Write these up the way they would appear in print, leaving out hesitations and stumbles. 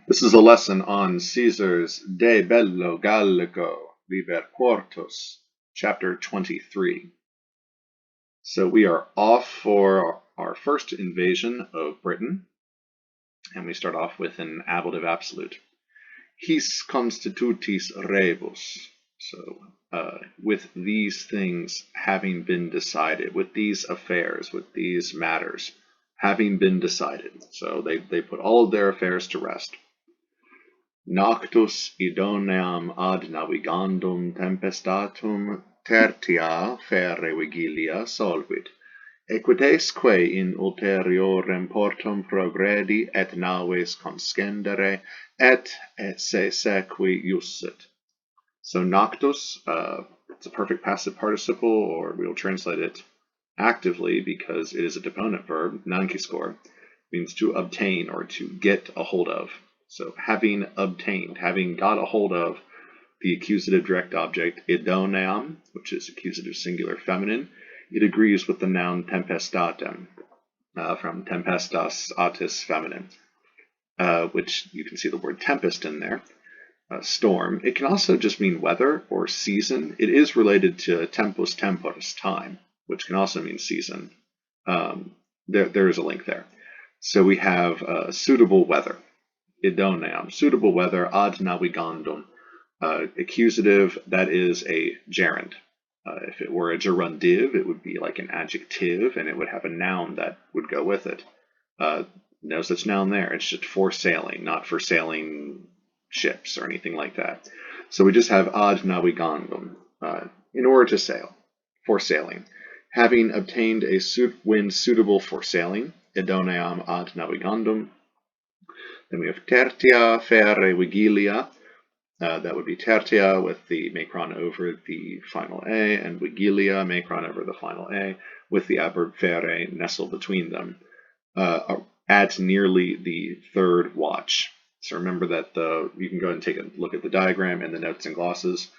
This is a lesson on Caesar's De Bello Gallico IV, chapter 23. So we are off for our first invasion of Britain, and we start off with an ablative absolute. His constitutis rebus. So with these things having been decided, with these affairs, with these matters having been decided. So they put all of their affairs to rest. Nactus idoneam ad navigandum tempestatum tertia fere vigilia solvit, equitesque in ulteriorem portum progredi et naves conscendere et esse sequi iussit. So nactus, it's a perfect passive participle, or we'll translate it actively because it is a deponent verb, nanciscor, means to obtain or to get a hold of. So having obtained, having got a hold of the accusative direct object idoneam, which is accusative singular feminine, it agrees with the noun tempestatem, from tempestas atis feminine, which you can see the word tempest in there, storm. It can also just mean weather or season. It is related to tempus temporis, time, which can also mean season. There is a link there. So we have suitable weather. Idoneam, suitable weather, ad navigandum, accusative, that is a gerund. If it were a gerundive, it would be like an adjective, and it would have a noun that would go with it. No such noun there. It's just for sailing, not for sailing ships or anything like that. So we just have ad navigandum, in order to sail, for sailing. Having obtained a wind suitable for sailing, idoneam ad navigandum. Then we have tertia fere vigilia. That would be tertia with the macron over the final A, and vigilia, macron over the final A, with the adverb fere nestled between them, at nearly the third watch. So remember that you can go and take a look at the diagram and the notes and glosses.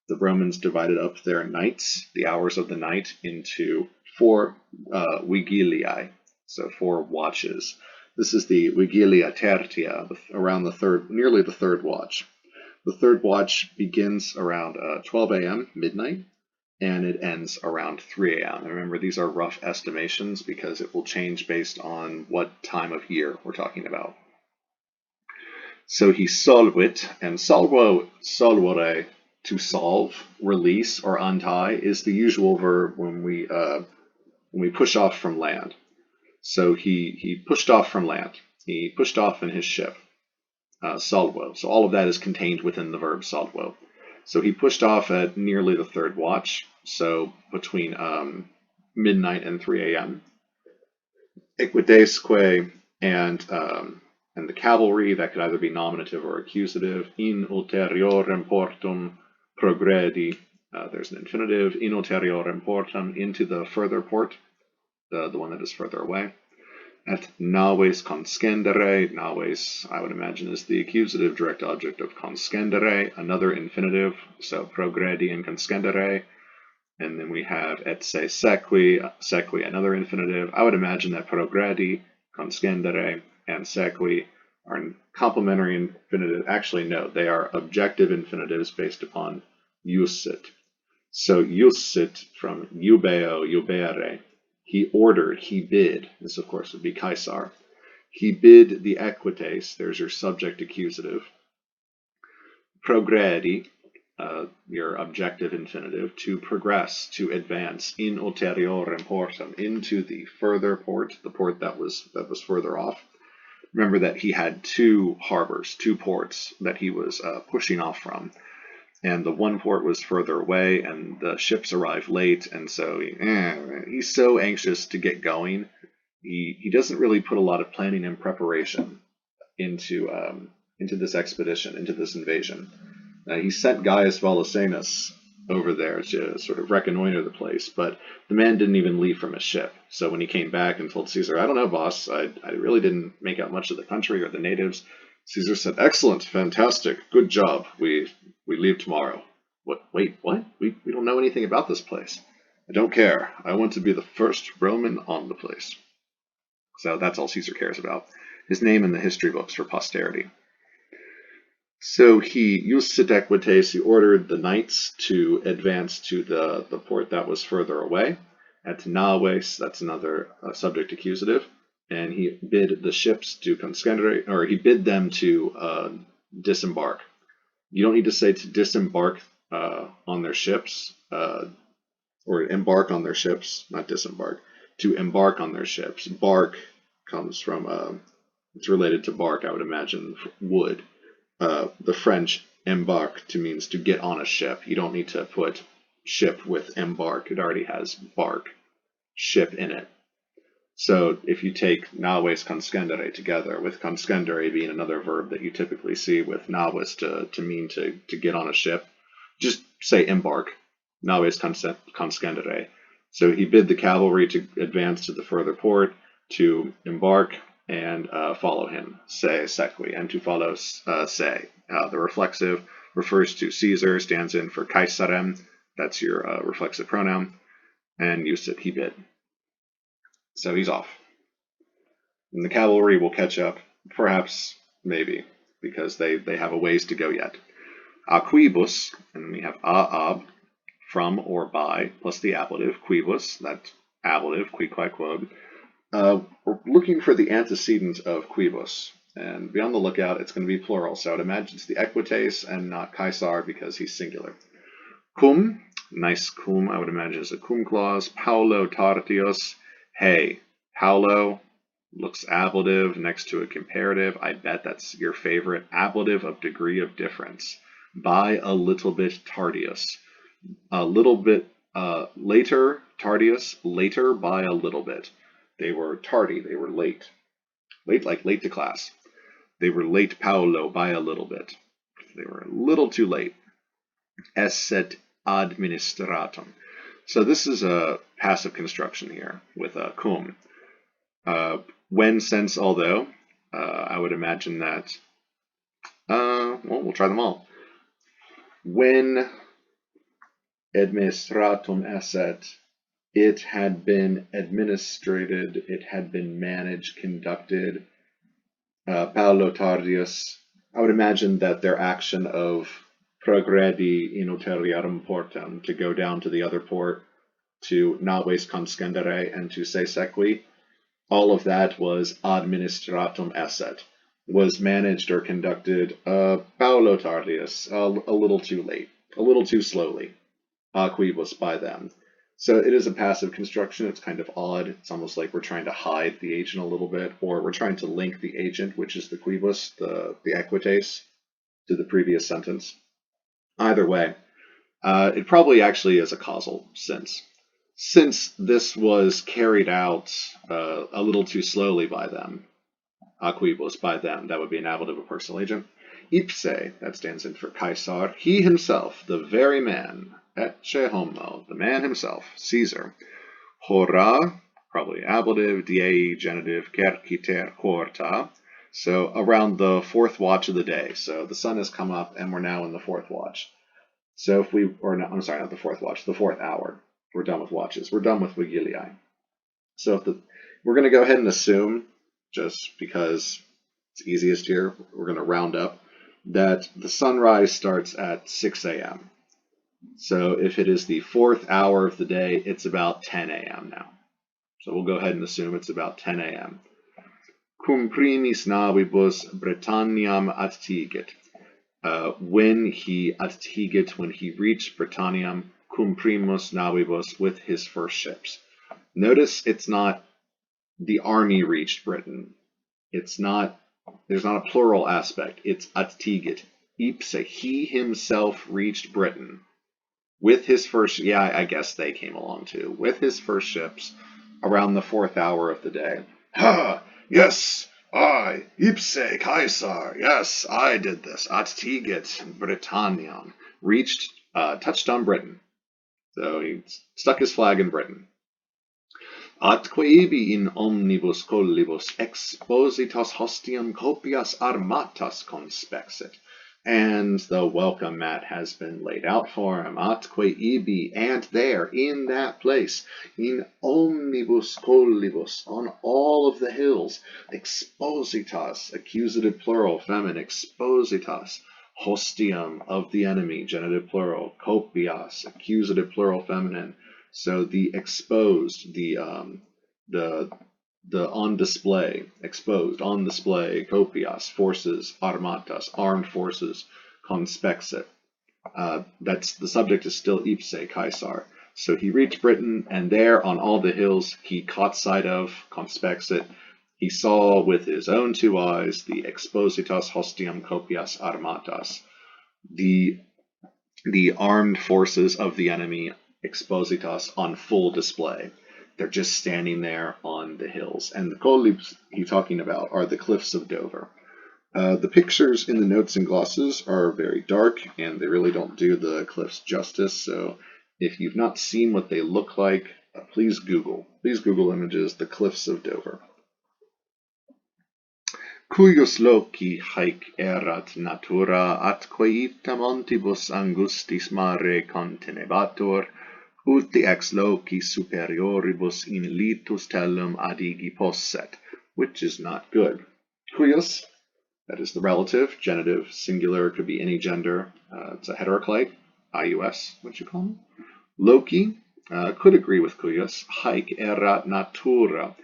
The Romans divided up their nights, the hours of the night, into 4 vigiliae, so 4 watches. This is the vigilia tertia, around the third, nearly the third watch. The third watch begins around 12 a.m., midnight, and it ends around 3 a.m. And remember, these are rough estimations because it will change based on what time of year we're talking about. So he solvit, and solvere, to solve, release, or untie, is the usual verb when we push off from land. So he pushed off from land. He pushed off in his ship, solvo. So all of that is contained within the verb solvo. So he pushed off at nearly the third watch, so between midnight and 3 a.m. Equitesque and the cavalry, that could either be nominative or accusative. In ulteriorem portum progredi, there's an infinitive. In ulteriorem portum, into the further port, the one that is further away. At naves conscendere, naves, I would imagine, is the accusative direct object of conscendere, another infinitive, so progredi and conscendere. And then we have etse sequi, sequi, another infinitive. I would imagine that progredi, conscendere, and sequi are complementary infinitive. Actually, no, they are objective infinitives based upon iussit. So iussit from eubeo, eubere. He ordered, he bid. This, of course, would be Caesar. He bid the equites. There's your subject accusative. Progredi, your objective infinitive, to progress, to advance, in ulteriorem portum, into the further port, the port that was further off. Remember that he had 2 harbors, 2 ports that he was pushing off from. And the one port was further away, and the ships arrived late, and so he's so anxious to get going. He doesn't really put a lot of planning and preparation into this expedition, into this invasion. He sent Gaius Volusenus over there to sort of reconnoiter the place, but the man didn't even leave from his ship. So when he came back and told Caesar, "I don't know, boss, I really didn't make out much of the country or the natives," Caesar said, "Excellent, fantastic, good job. We leave tomorrow." What? Wait, what? We don't know anything about this place. I don't care. I want to be the first Roman on the place. So that's all Caesar cares about. His name in the history books for posterity. So he iussit equites, he ordered the knights to advance to the port that was further away. At naves, that's another subject accusative, and he bid the ships to conscendere, or he bid them to disembark. You don't need to say to disembark on their ships, or embark on their ships, not disembark, to embark on their ships. Bark comes from, it's related to bark, I would imagine, wood. The French embark to means to get on a ship. You don't need to put ship with embark. It already has bark, ship in it. So if you take naves conscendere together, with conscendere being another verb that you typically see with naves to mean to get on a ship, just say embark, naves conscendere. So he bid the cavalry to advance to the further port, to embark, and follow him, se, sequi, and to follow se. The reflexive refers to Caesar, stands in for caesarem, that's your reflexive pronoun, and iussit, he bid. So he's off. And the cavalry will catch up, perhaps, maybe, because they have a ways to go yet. A quibus, and we have a ab, from or by, plus the ablative, quibus, that's ablative, qui quae quod. We're looking for the antecedent of quibus, and be on the lookout, it's going to be plural, so I would imagine it's the equites and not caesar because he's singular. Cum, nice cum, I would imagine is a cum clause. Paulo tardius, hey, paulo looks ablative next to a comparative. I bet that's your favorite, ablative of degree of difference. By a little bit tardius. A little bit later, tardius, later by a little bit. They were tardy, they were late. Late like late to class. They were late, paulo, by a little bit. They were a little too late. Esset administratum. So this is a passive construction here with a cum. When, since, although, I would imagine that, well, we'll try them all. When administratum esset, it had been administrated, it had been managed, conducted. Paulo tardius, I would imagine that their action of progredi in ulteriorem portum, to go down to the other port, to naves conscendere, and to se sequi, all of that was administratum esset, was managed or conducted paulo tardius, a little too late, a little too slowly, quibus, by them. So it is a passive construction. It's kind of odd. It's almost like we're trying to hide the agent a little bit, or we're trying to link the agent, which is the quibus, the equites, to the previous sentence. Either way, it probably actually is a causal sense. Since this was carried out a little too slowly by them, quibus, by them, that would be an ablative of personal agent. Ipse, that stands in for Caesar, he himself, the very man, ecce homo, the man himself, Caesar. Hora, probably ablative, diei, genitive, circiter, quarta. So around the fourth watch of the day. So the sun has come up and we're now in the fourth watch. So if we, or no, I'm sorry, not the fourth watch, the fourth hour. We're done with watches. We're done with vigilia. So if we're going to go ahead and assume, just because it's easiest here, we're going to round up, that the sunrise starts at 6 a.m. So if it is the fourth hour of the day, it's about 10 a.m. now. So we'll go ahead and assume it's about 10 a.m. Cum primis navibus Britanniam attigit. When he attigit, when he reached Britanniam, cum primus navibus, with his first ships. Notice it's not the army reached Britain. It's not, there's not a plural aspect. It's attigit. Ipse, he himself reached Britain with his first, yeah, I guess they came along too, with his first ships around the fourth hour of the day. Ha! Yes, I, ipse Caesar, yes, I did this. Attigit Britanniam, reached, touched on Britain. So he stuck his flag in Britain. Atque ibi in omnibus collibus expositas hostium copias armatas conspexit. And the welcome mat has been laid out for him. Atque ibi, and there, in that place, in omnibus collibus, on all of the hills, expositas, accusative plural, feminine, expositas, hostium, of the enemy, genitive plural, copias, accusative plural feminine. So the exposed, the on display, exposed, on display, copias, forces, armatas, armed forces, conspexit. That's the subject is still ipse, Caesar. So he reached Britain, and there on all the hills he caught sight of, conspexit, he saw with his own two eyes the expositas hostium copias armatas, the armed forces of the enemy, expositas, on full display. They're just standing there on the hills. And the colibs he's talking about are the cliffs of Dover. The pictures in the notes and glosses are very dark, and they really don't do the cliffs justice. So if you've not seen what they look like, please Google images, the cliffs of Dover. Cuius loci haec erat natura atque ita montibus angustis mare contenebatur, uti ex loci superioribus in litus tellum adigi posset, which is not good. Cuius, that is the relative, genitive, singular, could be any gender. It's a heteroclite, ius, what you call them. Loci, could agree with cuius, haec erat natura.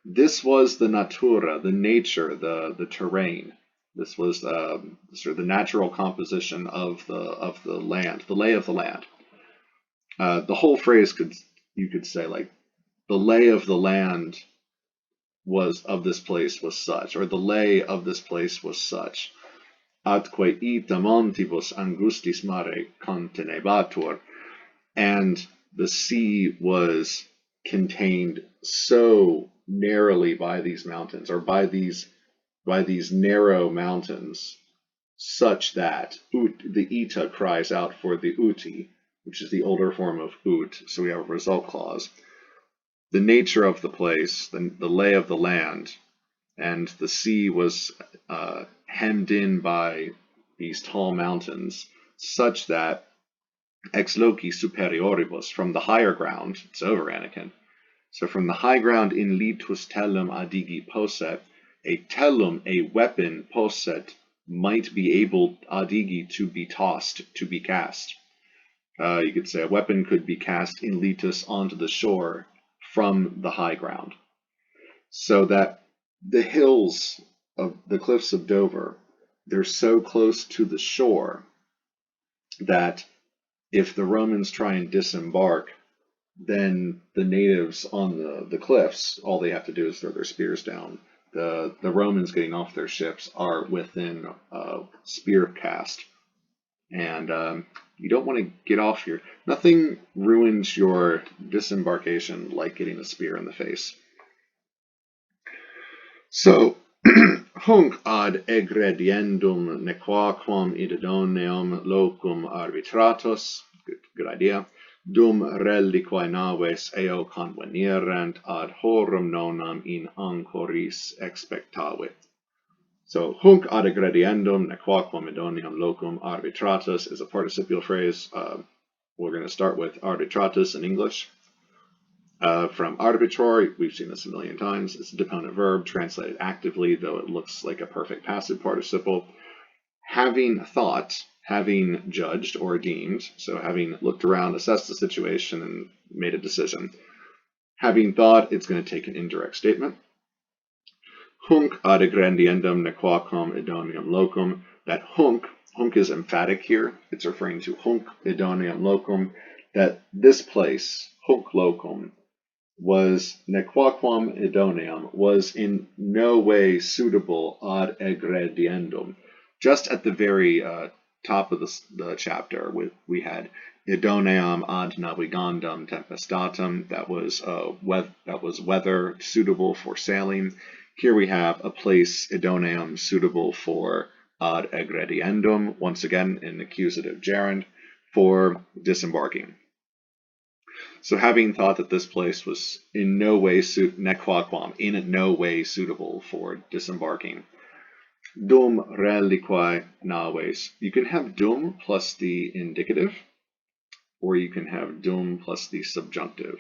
This was the natura, the nature, the terrain. This was sort of the natural composition of the land, the lay of the land. The whole phrase you could say like the lay of the land of this place was such, or the lay of this place was such. Atque ita montibus angustis mare contenebatur, and the sea was contained so narrowly by these mountains, or by these narrow mountains, such that the ita cries out for the uti, which is the older form of ut, so we have a result clause. The nature of the place, the lay of the land, and the sea was hemmed in by these tall mountains, such that ex loci superioribus, from the higher ground, it's over, Anakin. So from the high ground in litus tellum adigi posset, a tellum, a weapon, posset, might be able, adigi, to be tossed, to be cast. You could say a weapon could be cast in litus onto the shore from the high ground. So that the hills of the cliffs of Dover, they're so close to the shore that if the Romans try and disembark, then the natives on the cliffs, all they have to do is throw their spears down. The Romans getting off their ships are within spear cast. And you don't want to get off here. Nothing ruins your disembarkation like getting a spear in the face. So, hunc ad egrediendum nequaquam idoneam locum arbitratus, good idea, dum reliquae naves eo convenierent ad horum nonam in ancoris expectavit. So, hunc ad egrediendum nequaquam idoneam locum arbitratus is a participial phrase. We're going to start with arbitratus in English. From arbitrary, we've seen this a million times. It's a deponent verb translated actively, though it looks like a perfect passive participle. Having thought, having judged or deemed, so having looked around, assessed the situation, and made a decision. Having thought, it's going to take an indirect statement. Hunc ad egrediendum nequaquam idoneum locum. That hunc is emphatic here. It's referring to hunc idoneum locum, that this place, hunc locum, was nequaquam idoneum, was in no way suitable ad egrediendum. Just at the very top of the chapter, we had idoneam ad navigandum tempestatem, that was weather suitable for sailing. Here we have a place, idoneum, suitable for ad egrediendum, once again in accusative gerund, for disembarking. So having thought that this place was in no way nequaquam, in no way suitable for disembarking. Dum reliquae naves. You can have dum plus the indicative, or you can have dum plus the subjunctive.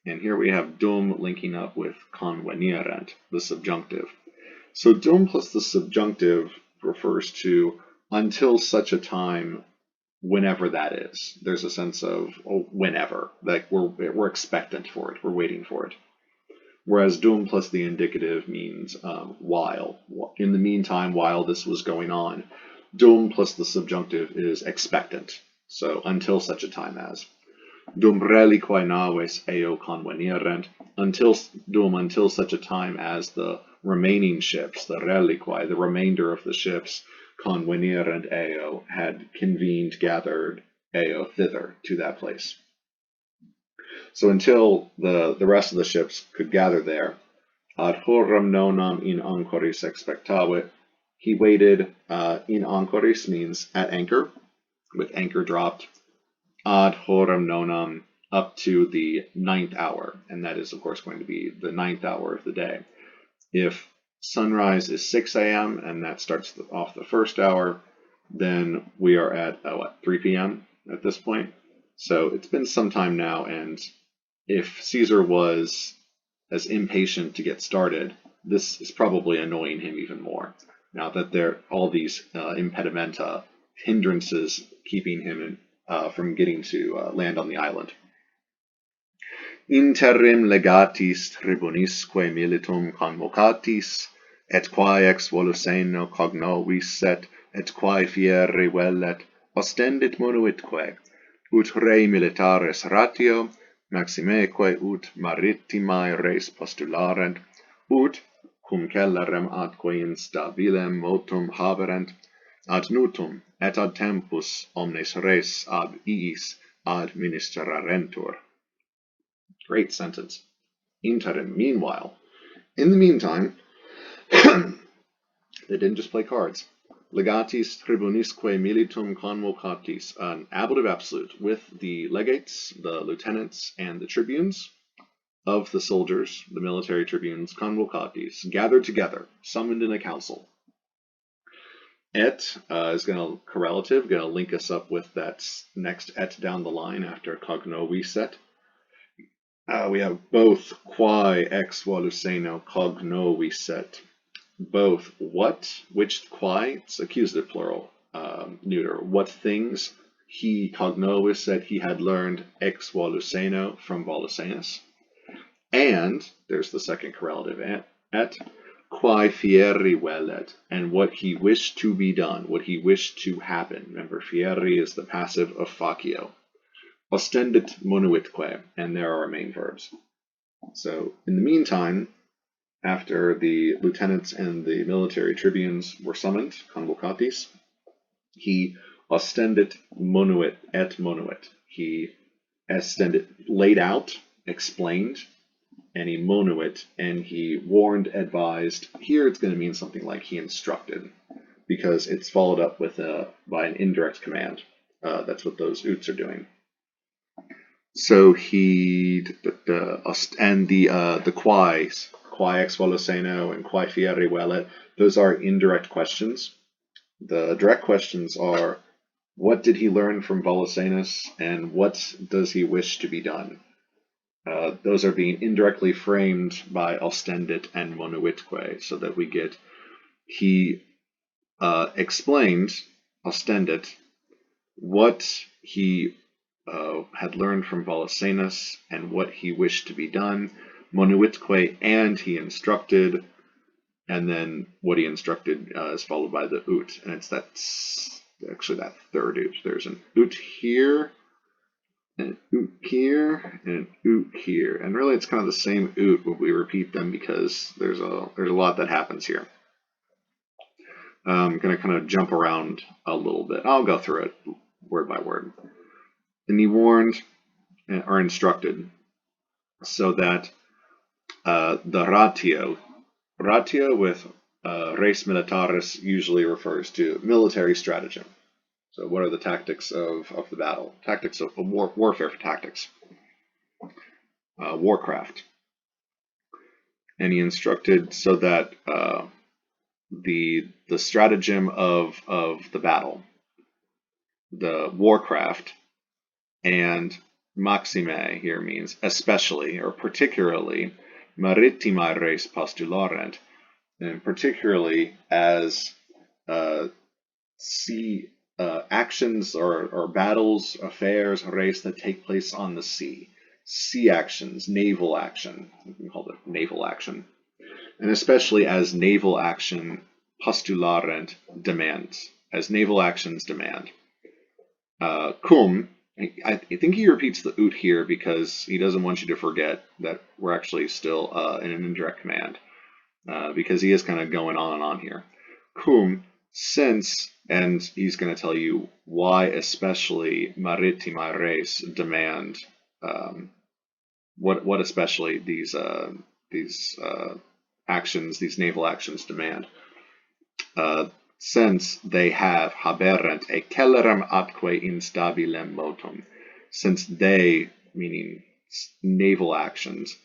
And here we have dum linking up with convenierent, the subjunctive. So dum plus the subjunctive refers to until such a time, whenever that is. There's a sense of whenever, like we're expectant for it, we're waiting for it. Whereas dum plus the indicative means while. In the meantime, while this was going on, dum plus the subjunctive is expectant. So until such a time as. Dum reliquae naves eo convenierent, until such a time as the remaining ships, the reliquae, the remainder of the ships, convenierent eo, had convened, gathered eo thither, to that place. So until the rest of the ships could gather there, ad horam nonam in anchoris expectavit, he waited, in anchoris means at anchor, with anchor dropped, ad horam nonam, up to the 9th hour, and that is of course going to be the 9th hour of the day. If sunrise is 6 a.m. and that starts off the first hour, then we are at 3 p.m. at this point. So it's been some time now, and if Caesar was as impatient to get started, this is probably annoying him even more. Now that there are all these impedimenta, hindrances keeping him from getting to land on the island. Interim legatis tribunisque militum convocatis, et quae ex voluseno cognovisset, et quae fieri vellet, ostendit monuitque, ut rei militaris ratio, maximeque ut maritimae res postularent, ut, cum celerem atque instabilem motum haberent, ad nutum et ad tempus omnes res ab iis administrarentur. Great sentence. Interim, meanwhile. In the meantime, they didn't just play cards. Legatis tribunisque militum convocatis, an ablative absolute with the legates, the lieutenants, and the tribunes of the soldiers, the military tribunes, convocatis, gathered together, summoned in a council. Et is going to correlative, going to link us up with that next et down the line after cognovisset. We have both quae ex voluseno cognovisset. Both what, which quae, it's accusative plural, neuter, what things he cognovisset, he had learned ex voluseno, from Volusenus. And there's the second correlative, et quae fieri vellet, and what he wished to be done, what he wished to happen. Remember, fieri is the passive of facio. Ostendit monuitque, and there are our main verbs. So in the meantime, after the lieutenants and the military tribunes were summoned, convocatis, he ostendit monuit et monuit. He ostendit, laid out, explained, and he monuit, and he warned, advised. Here it's going to mean something like he instructed, because it's followed up with by an indirect command. That's what those uts are doing. So he and the quaes, quae ex voluseno and quae fieri vellet, those are indirect questions. The direct questions are, what did he learn from Volusenus, and what does he wish to be done? Those are being indirectly framed by ostendit and monuitque, so that we get, he explained, ostendit, what he had learned from Volusenus and what he wished to be done, monuitque, and he instructed, and then what he instructed is followed by the ut, and it's actually that third ut. There's an ut here, an ut here, and an ut here, and really it's kind of the same ut when we repeat them, because there's a lot that happens here. I'm going to kind of jump around a little bit. I'll go through it word by word. And he warned, or instructed, so that the ratio with res militaris usually refers to military stratagem. So what are the tactics of the battle? Tactics of warfare for tactics. Warcraft. And he instructed so that the stratagem of the battle, the warcraft, and maxime here means especially or particularly, maritimae res postularent, and particularly as sea actions or battles, affairs, res that take place on the sea. Sea actions, naval action, we can call it naval action, and especially as naval action postularent demands, as naval actions demand. Cum, I think he repeats the ut here because he doesn't want you to forget that we're actually still in an indirect command, because he is kind of going on and on here. Cum, since, and he's going to tell you why especially maritima res demand, what especially these actions, these naval actions demand. Since they have haberent e celerem atque instabilem motum, since they, meaning naval actions,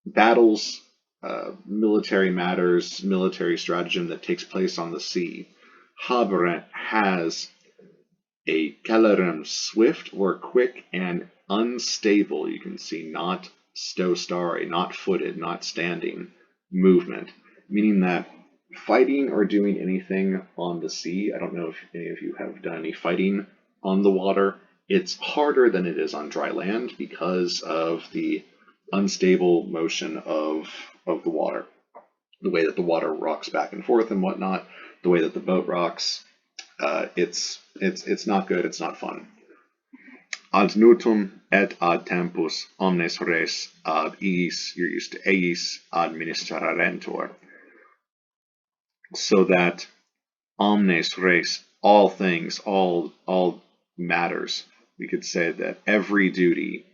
battles, military matters, military stratagem that takes place on the sea, haberent has a celerem swift or quick and unstable, you can see not sto-stare, not footed, not standing, movement, meaning that fighting or doing anything on the sea, I don't know if any of you have done any fighting on the water, it's harder than it is on dry land because of the unstable motion of the water, the way that the water rocks back and forth and whatnot, the way that the boat rocks. It's not good, it's not fun. Ad nutum et ad tempus omnes res ad iis, you're used to eis, administrarentur. So that omnes res, all things, all matters, we could say that every duty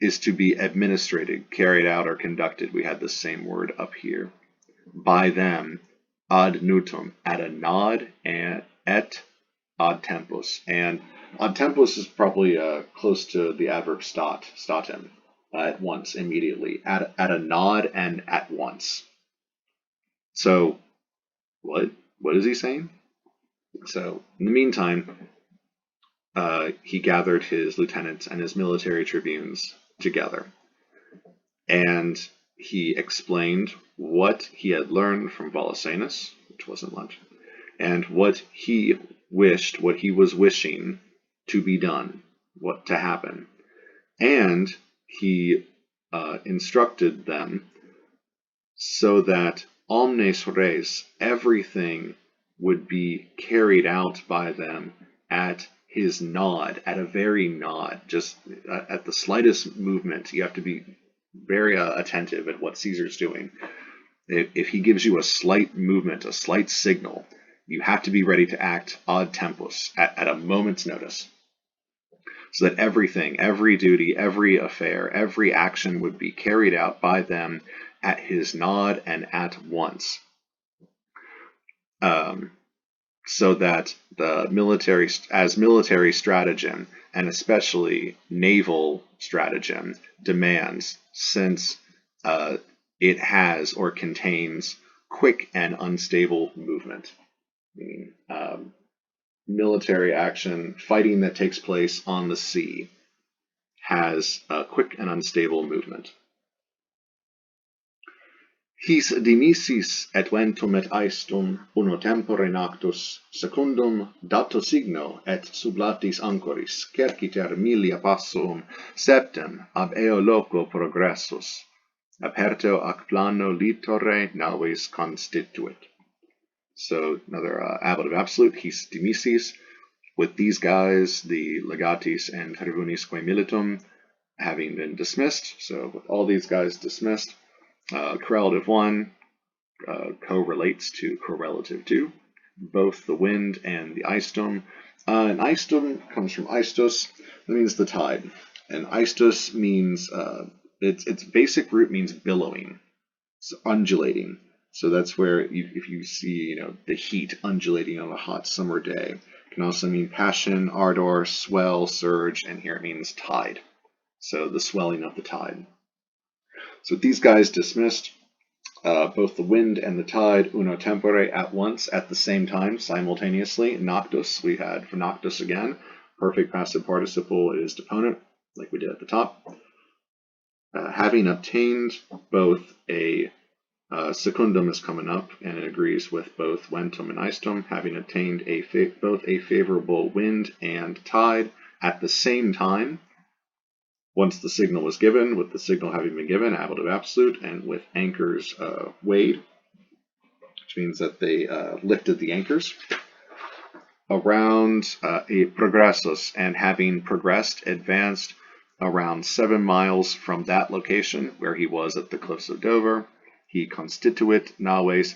is to be administrated, carried out, or conducted. We had the same word up here. By them, ad nutum, at a nod, and et ad tempus. And ad tempus is probably close to the adverb statem, at once, immediately, at a nod and at once. So, what is he saying? So, in the meantime, he gathered his lieutenants and his military tribunes together, and he explained what he had learned from Volsenius, which wasn't much, and what he wished, what he was wishing to be done, what to happen. And he instructed them so that omnes res, everything would be carried out by them at his nod, at a very nod, just at the slightest movement. You have to be very attentive at what Caesar's doing. If he gives you a slight movement, a slight signal, you have to be ready to act ad tempus, at a moment's notice. So that everything, every duty, every affair, every action would be carried out by them at his nod and at once. So that the military stratagem, and especially naval stratagem, demands, since it has or contains quick and unstable movement, meaning military action, fighting that takes place on the sea, has quick and unstable movement. His dimisis et ventum et aestum uno tempore nactus, secundum dato signo et sublatis ancoris, circiter milia passum, septem ab eo loco progressus, aperto ac plano litore naves constituit. So another ablative absolute, his dimisis, with these guys, the legatis and tribunisque militum, having been dismissed, so with all these guys dismissed, correlative 1 correlates to correlative 2, both the wind and the aestum. And aestum comes from aestus, that means the tide. And aestus means, its basic root means billowing, it's undulating. So that's where, if you see, the heat undulating on a hot summer day, it can also mean passion, ardor, swell, surge, and here it means tide. So the swelling of the tide. So these guys dismissed, both the wind and the tide, uno tempore, at once, at the same time, simultaneously. Nactus, we had for nactus again, perfect passive participle is deponent, like we did at the top. Having obtained both a Secundum is coming up, and it agrees with both ventum and istum, having attained both a favorable wind and tide at the same time. Once the signal was given, with the signal having been given, ablative absolute, and with anchors weighed, which means that they lifted the anchors around a progressus, and having progressed, advanced around 7 miles from that location where he was at the cliffs of Dover, he constituit naves.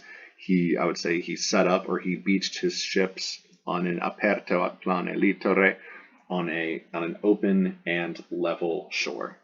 I would say he set up, or he beached his ships on an aperto at plane littere, on an open and level shore.